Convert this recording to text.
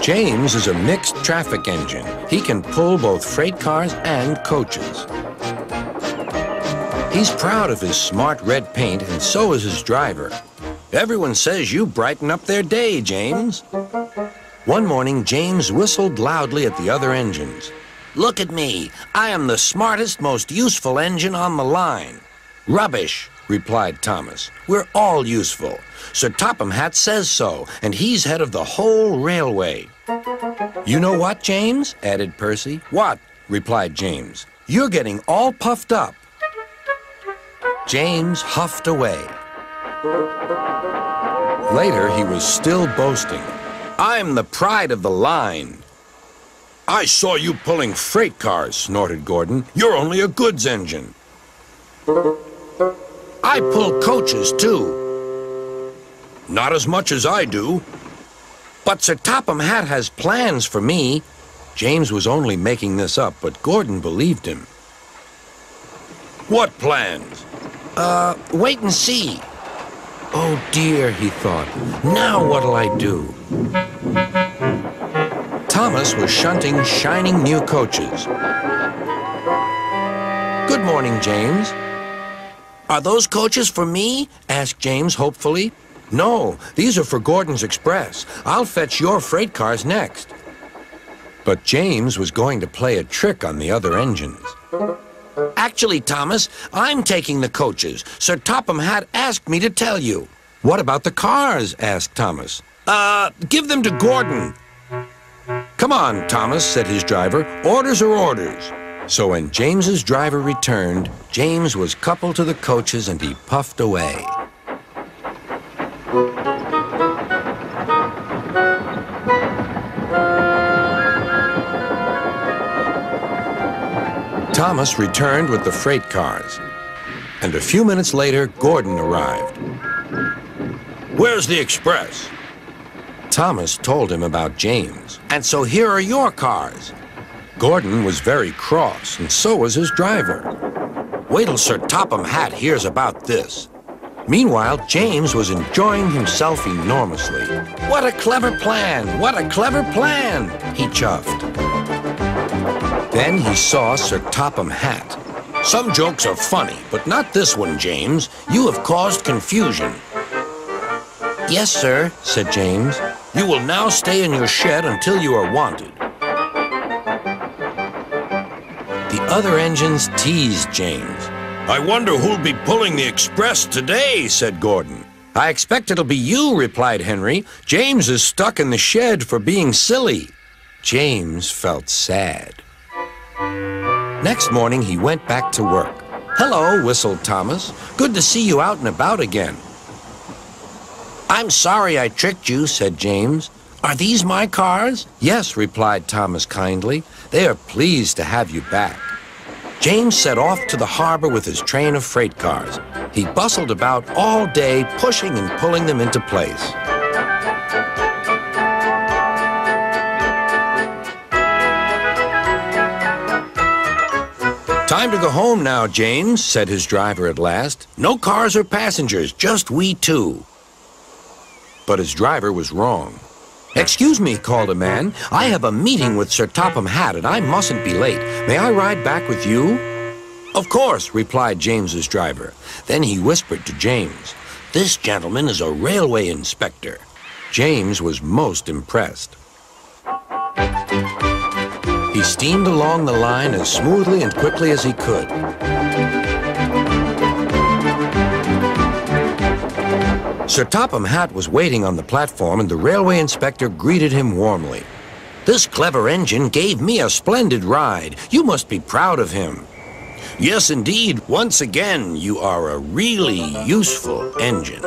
James is a mixed traffic engine. He can pull both freight cars and coaches. He's proud of his smart red paint, and so is his driver. Everyone says you brighten up their day, James. One morning, James whistled loudly at the other engines. Look at me. I am the smartest, most useful engine on the line. Rubbish, replied Thomas. We're all useful. Sir Topham Hatt says so, and he's head of the whole railway. You know what, James? Added Percy. What? Replied James. You're getting all puffed up. James huffed away. Later, he was still boasting. I'm the pride of the line. I saw you pulling freight cars, snorted Gordon. You're only a goods engine. I pull coaches, too. Not as much as I do. But Sir Topham Hatt has plans for me. James was only making this up, but Gordon believed him. What plans? Wait and see. Oh dear, he thought. Now what'll I do? Thomas was shunting shining new coaches. Good morning, James. Are those coaches for me? Asked James hopefully. No, these are for Gordon's Express. I'll fetch your freight cars next. But James was going to play a trick on the other engines. Actually, Thomas, I'm taking the coaches. Sir Topham Hatt asked me to tell you. What about the cars? Asked Thomas. Give them to Gordon. Come on, Thomas, said his driver. Orders are orders. So when James's driver returned, James was coupled to the coaches and he puffed away. Thomas returned with the freight cars, and a few minutes later, Gordon arrived. Where's the express? Thomas told him about James, and so here are your cars. Gordon was very cross, and so was his driver. Wait till Sir Topham Hatt hears about this. Meanwhile, James was enjoying himself enormously. What a clever plan! What a clever plan! He chuffed. Then he saw Sir Topham Hatt. Some jokes are funny, but not this one, James. You have caused confusion. Yes, sir, said James. You will now stay in your shed until you are wanted. The other engines teased James. I wonder who'll be pulling the express today, said Gordon. I expect it'll be you, replied Henry. James is stuck in the shed for being silly. James felt sad. Next morning, he went back to work. Hello, whistled Thomas. Good to see you out and about again. I'm sorry I tricked you, said James. Are these my cars? Yes, replied Thomas kindly. They are pleased to have you back. James set off to the harbor with his train of freight cars. He bustled about all day, pushing and pulling them into place. Time to go home now, James, said his driver at last. No cars or passengers, just we two. But his driver was wrong. Excuse me, called a man. I have a meeting with Sir Topham Hatt and I mustn't be late. May I ride back with you? Of course, replied James's driver. Then he whispered to James, this gentleman is a railway inspector. James was most impressed. He steamed along the line as smoothly and quickly as he could. Sir Topham Hatt was waiting on the platform and the railway inspector greeted him warmly. This clever engine gave me a splendid ride. You must be proud of him. Yes, indeed. Once again, you are a really useful engine.